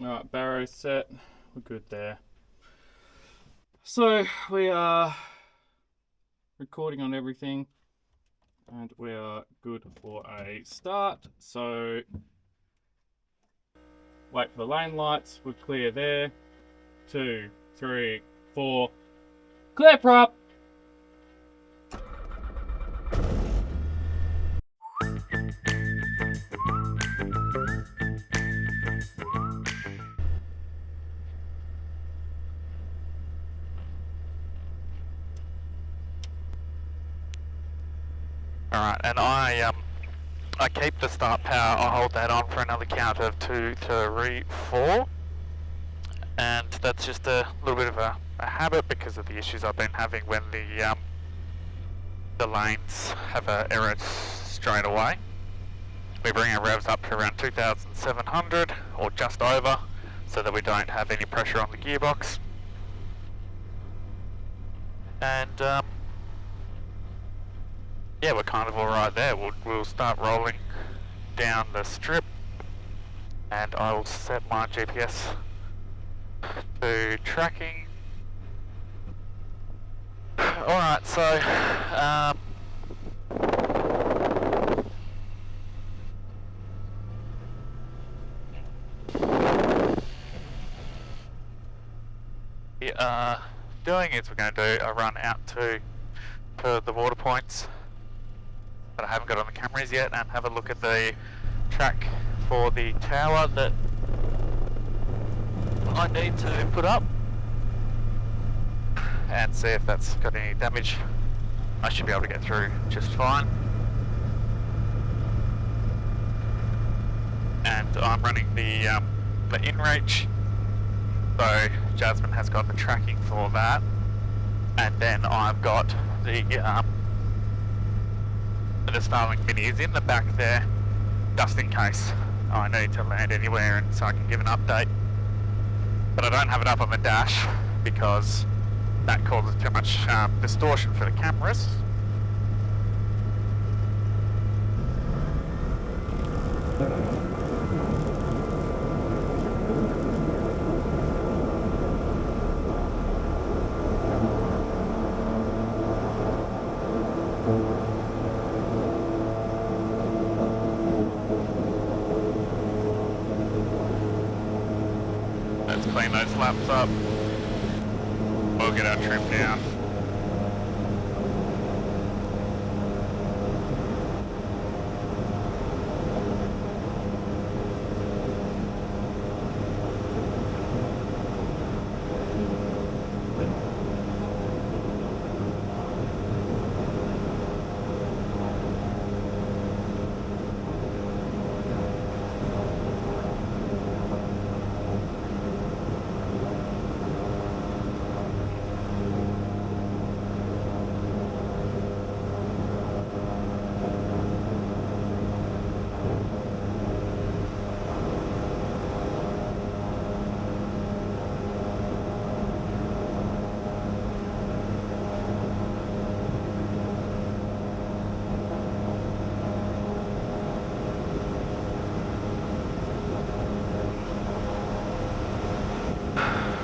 Alright, barrow set. We're good there. So we are recording on everything and we are good for a start. So wait for the lane lights. We're clear there. 2, 3, 4. Clear prop! Alright, and I keep the start power, I hold that on for another count of 2, 3, 4. And that's just a little bit of a habit because of the issues I've been having when the lanes have an error straight away. We bring our revs up to around 2,700 or just over so that we don't have any pressure on the gearbox. And yeah, we're kind of alright there. We'll start rolling down the strip and I will set my GPS to tracking. Alright, so we are doing is we're going to do a run out to the water points that I haven't got on the cameras yet and have a look at the track for the tower that I need to put up and see if that's got any damage. I should be able to get through just fine. And I'm running the inReach, so Jasmine has got the tracking for that, and then I've got the Starlink minis in the back there, just in case I need to land anywhere and so I can give an update. But I don't have it up on the dash because that causes too much distortion for the cameras. Let's clean those laps up. We'll get our trim down.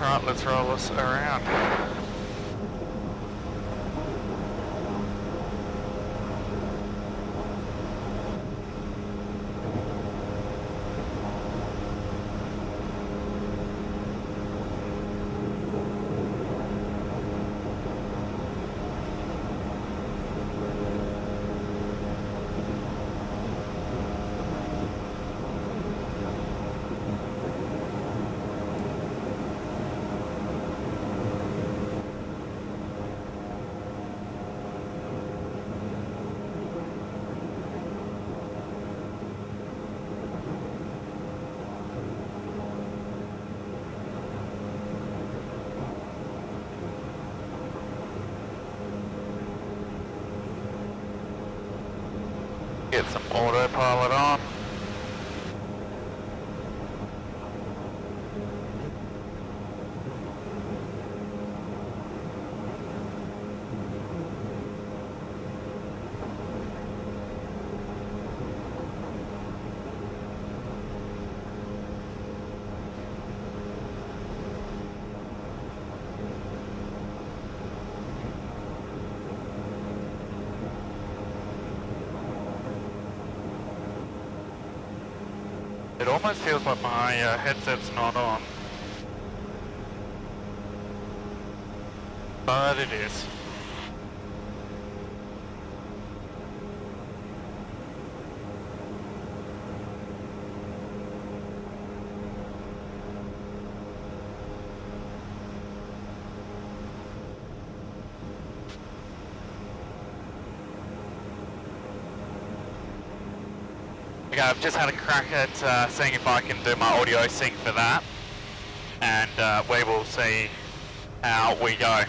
Right, let's roll this around. Get some autopilot on. almost feels like my headset's not on. But it is. Okay, I've just had a crack at seeing if I can do my audio sync for that, and we will see how we go.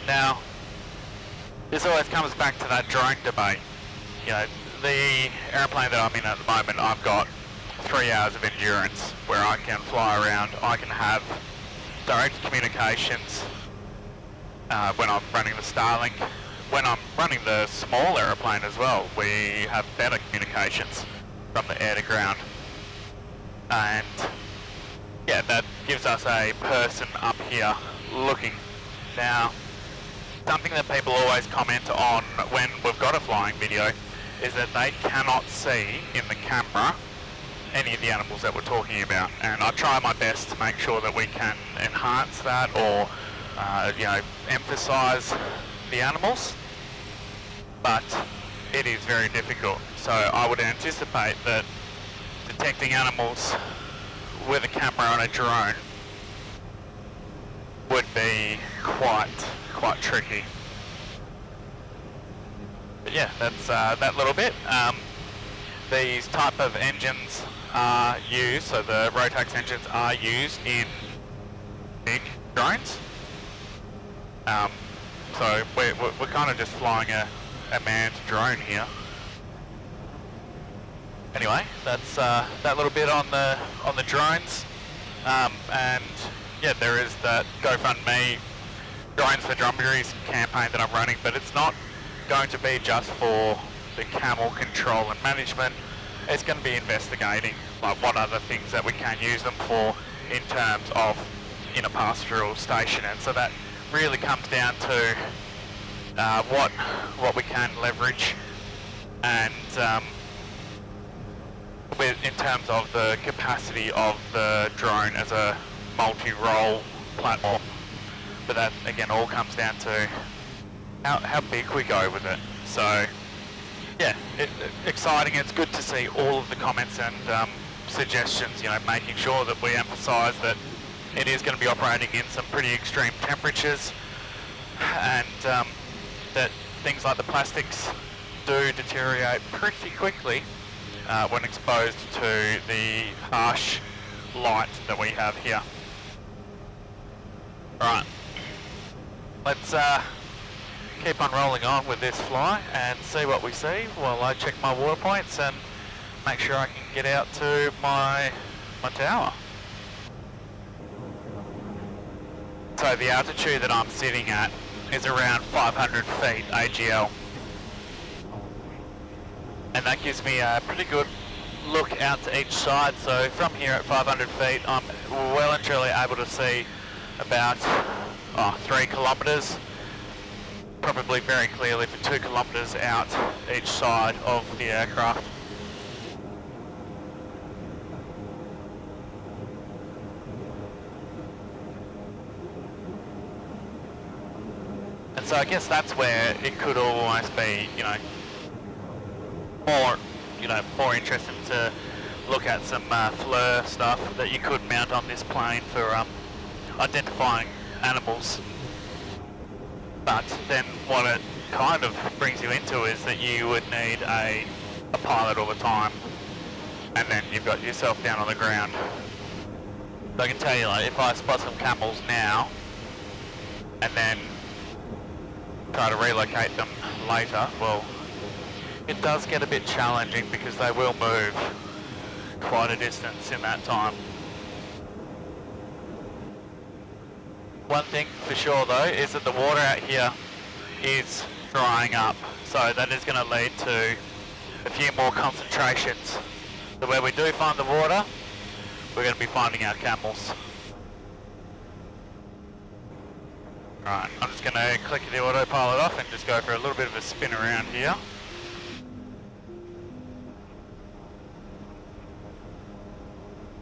Now, this always comes back to that drone debate. You know, the airplane that I'm in at the moment, I've got 3 hours of endurance where I can fly around, I can have direct communications when I'm running the Starlink. When I'm running the small airplane as well, we have better communications from the air to ground. And yeah, that gives us a person up here looking. Now, something that people always comment on when we've got a flying video is that they cannot see in the camera any of the animals that we're talking about, and I try my best to make sure that we can enhance that or you know, emphasize the animals, but it is very difficult. So I would anticipate that detecting animals with a camera on a drone would be quite tricky. But yeah, that's that little bit. These type of engines are used, so the Rotax engines are used in big drones. So we're kind of just flying a manned drone here. Anyway, that's that little bit on the drones, and yeah, there is that GoFundMe Drones for Dromedary campaign that I'm running, but it's not going to be just for the camel control and management. It's going to be investigating like what other things that we can use them for in terms of in a pastoral station, and so that really comes down to what we can leverage, and in terms of the capacity of the drone as a multi-role platform. But that again all comes down to how big we go with it. So yeah, exciting. It's good to see all of the comments and suggestions, you know, making sure that we emphasise that it is going to be operating in some pretty extreme temperatures, and that things like the plastics do deteriorate pretty quickly when exposed to the harsh light that we have here. Right, let's keep on rolling on with this fly and see what we see while I check my water points and make sure I can get out to my tower. So the altitude that I'm sitting at is around 500 feet AGL. And that gives me a pretty good look out to each side. So from here at 500 feet, I'm well and truly able to see about 3 kilometres, probably very clearly for 2 kilometres out each side of the aircraft. And so I guess that's where it could almost be, you know, more interesting to look at some FLIR stuff that you could mount on this plane for identifying animals. But then what it kind of brings you into is that you would need a pilot all the time, and then you've got yourself down on the ground. So I can tell you, like, if I spot some camels now and then try to relocate them later, well, it does get a bit challenging because they will move quite a distance in that time. One thing for sure though is that the water out here is drying up, so that is going to lead to a few more concentrations. So where we do find the water, we're going to be finding our camels. Right, I'm just going to click the autopilot off and just go for a little bit of a spin around here.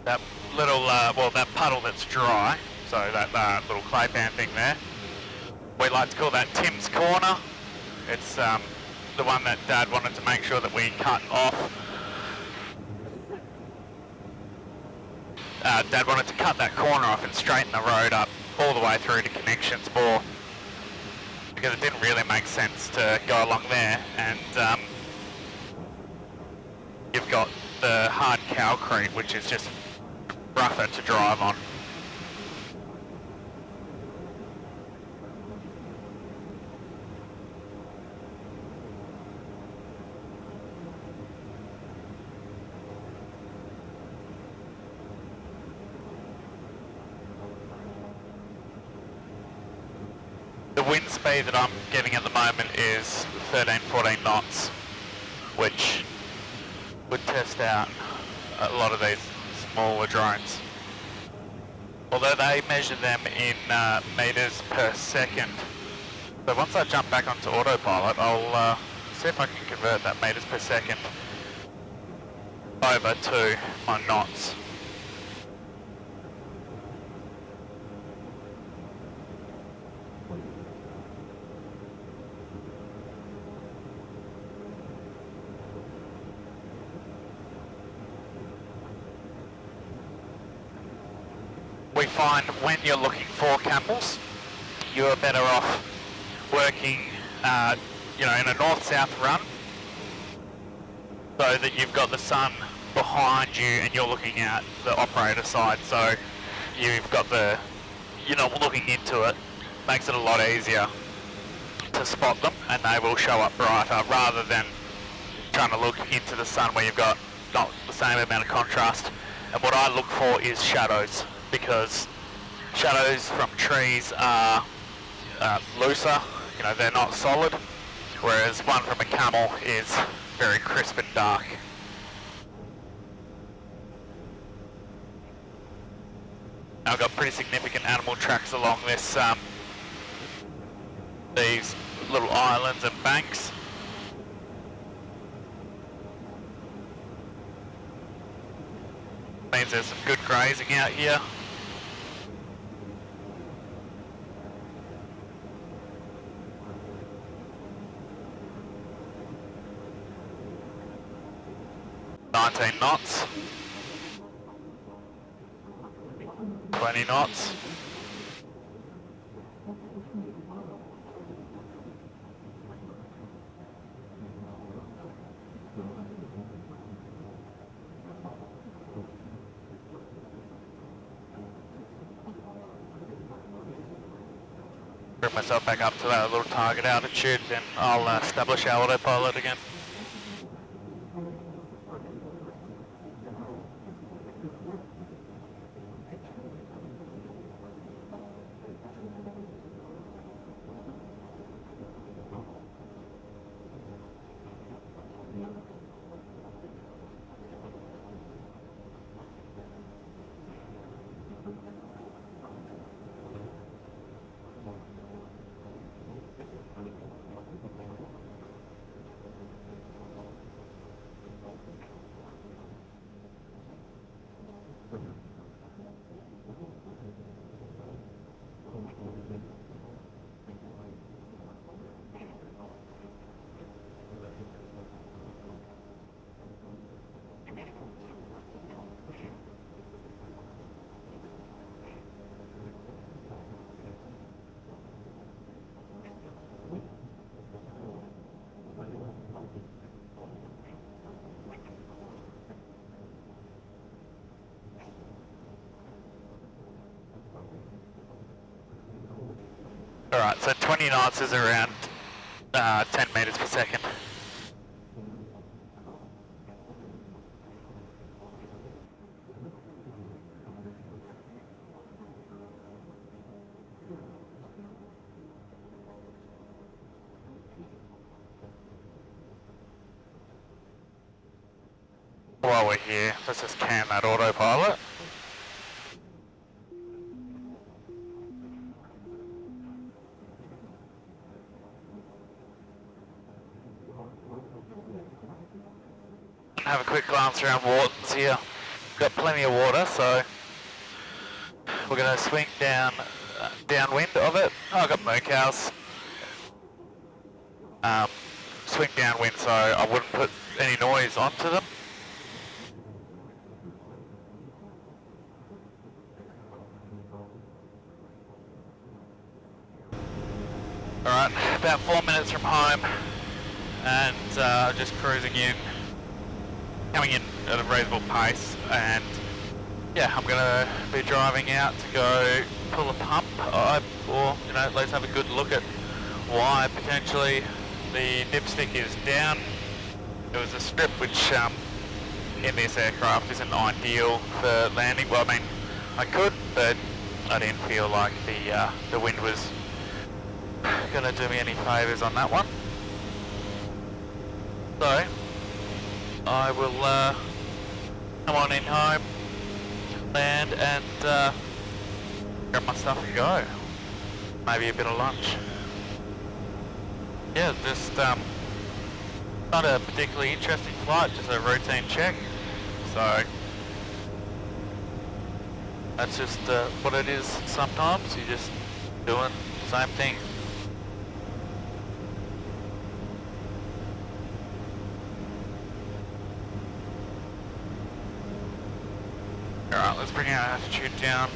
that little, that puddle that's dry, so that little clay pan thing there, we like to call that Tim's Corner. It's the one that Dad wanted to make sure that we cut off. Dad wanted to cut that corner off and straighten the road up all the way through to Connections Bore, because it didn't really make sense to go along there, and you've got the hard Cowcrete, which is just rougher to drive on. The wind speed that I'm getting at the moment is 13-14 knots, which would test out a lot of these smaller drones. Although they measure them in meters per second. So once I jump back onto autopilot, I'll see if I can convert that meters per second over to my knots. We find when you're looking for camels, you are better off working, in a north-south run, so that you've got the sun behind you and you're looking at the operator side. So you've got you're not looking into it. Makes it a lot easier to spot them, and they will show up brighter rather than trying to look into the sun where you've got not the same amount of contrast. And what I look for is shadows, because shadows from trees are looser, they're not solid, whereas one from a camel is very crisp and dark. I've got pretty significant animal tracks along this, these little islands and banks. Means there's some good grazing out here. Knots, 20 knots. Bring myself back up to that little target altitude, then I'll establish our autopilot again. Alright, so 20 knots is around 10 meters per second. While we're here, let's just can that autopilot. Have a quick glance around Wharton's here. got plenty of water, so we're going to swing downwind of it. Oh, I've got moo cows. Swing downwind so I wouldn't put any noise onto them. Alright, about 4 minutes from home, and just cruising in, coming in at a reasonable pace, and yeah, I'm gonna be driving out to go pull a pump, or you know, at least have a good look at why potentially the dipstick is down. It was a strip which in this aircraft isn't ideal for landing. Well, I mean, I could, but I didn't feel like the wind was gonna do me any favours on that one. So I will come on in home, land, and grab my stuff and go. Maybe a bit of lunch. Yeah, just not a particularly interesting flight, just a routine check. So that's just what it is sometimes. You're just doing the same thing. Alright, let's bring our altitude down.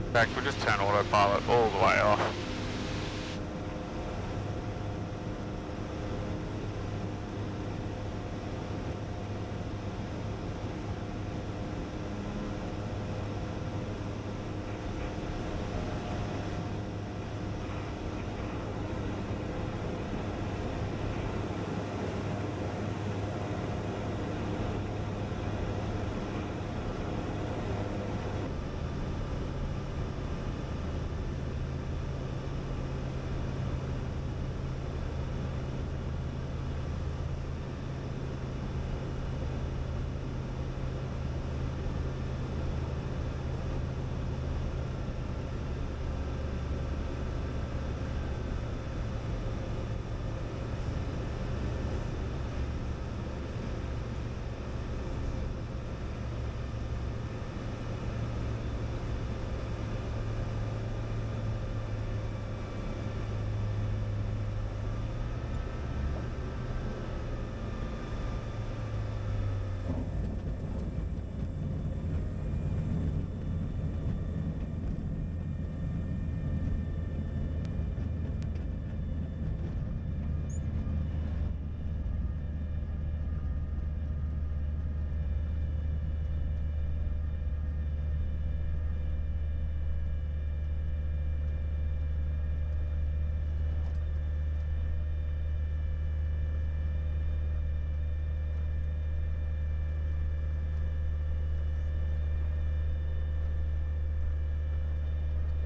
In fact, we'll just turn autopilot all the way off.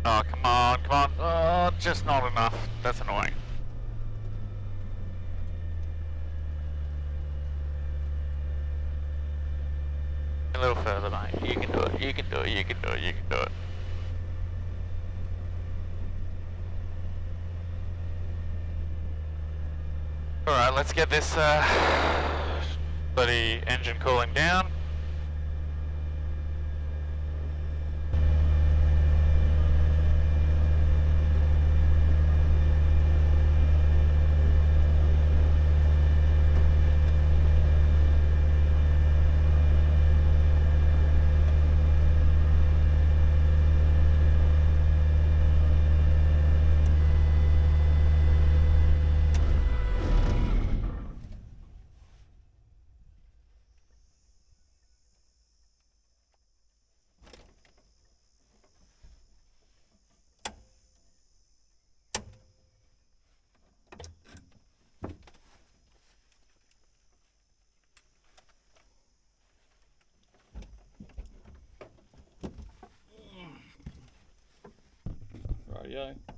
Oh, come on, come on. Oh, just not enough. That's annoying. A little further, mate. You can do it, you can do it, you can do it, you can do it. Alright, let's get this bloody engine cooling down. Rightio.